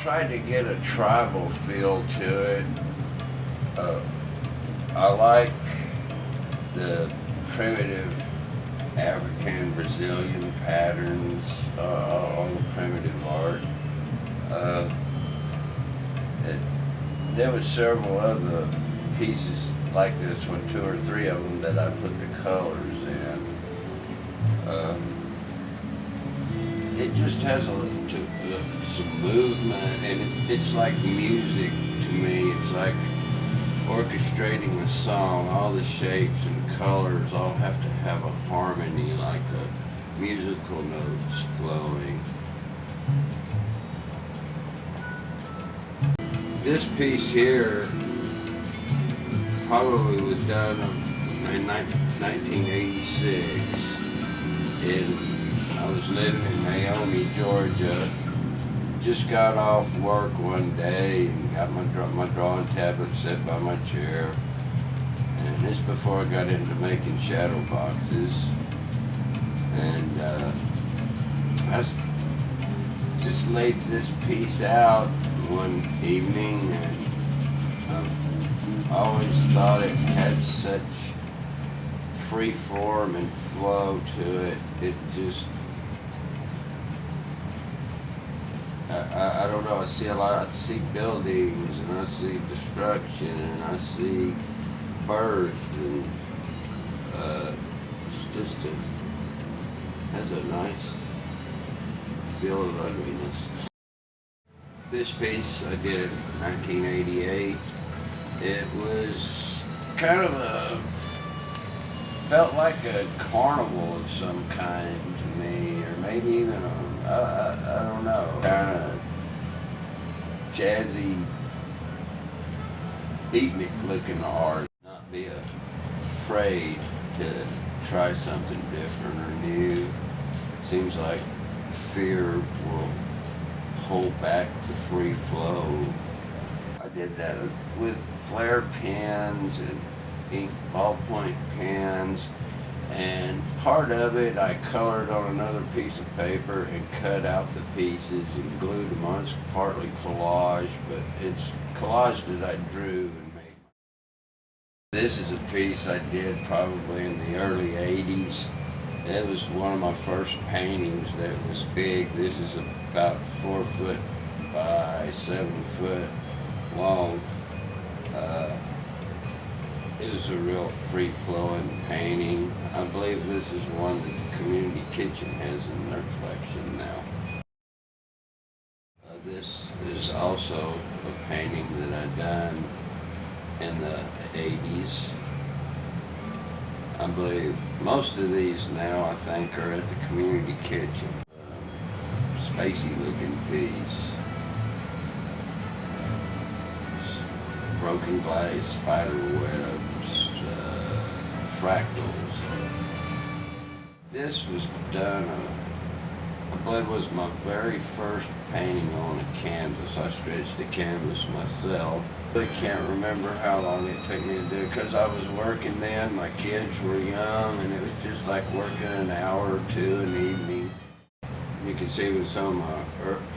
tried to get a tribal feel to it. I like the primitive African Brazilian patterns, all the primitive art. There was several other pieces like this one, 2 or 3 of them, that I put the colors in. It just has some movement, and it's like music to me. It's like orchestrating a song. All the shapes and colors all have to have a harmony, like a musical notes flowing. This piece here probably was done in 1986. I was living in Naomi, Georgia. Just got off work one day and got my drawing tablet set by my chair. And this before I got into making shadow boxes. And I just laid this piece out one evening, and I always thought it had such free form and flow to it. It just, I don't know, I see buildings, and I see destruction, and I see birth, and it's just has a nice feel of ugliness. This piece I did in 1988. It was kind of felt like a carnival of some kind to me, or maybe even I don't know, kind of jazzy, beatnik looking art. Not be afraid to try something different or new. Seems like fear will hold back the free flow. I did that with flare pens and ink ballpoint pens, and part of it I colored on another piece of paper and cut out the pieces and glued them on. It's partly collage, but it's collage that I drew and made. This is a piece I did probably in the early 80s. It was one of my first paintings that was big. This is about 4 foot by 7 foot long. It was a real free-flowing painting. I believe this is one that the community kitchen has in their collection now. This is also a painting that I done in the 80s. I believe most of these now, I think, are at the community kitchen. Spacey looking piece. Broken glass, spider webs, fractals. This was done, I believe it was my very first painting on a canvas. I stretched the canvas myself. I can't remember how long it took me to do it, because I was working then, my kids were young, and it was just like working an hour or 2 in the evening. You can see with some of my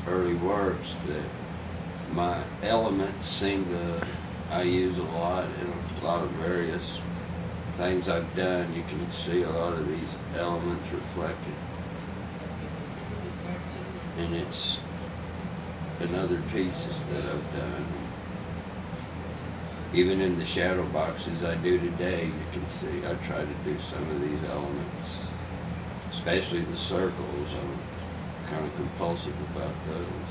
early works that my elements seem to, I use a lot in a lot of various things I've done. You can see a lot of these elements reflected. And it's in other pieces that I've done. Even in the shadow boxes I do today, you can see I try to do some of these elements, especially the circles. I'm kind of compulsive about those.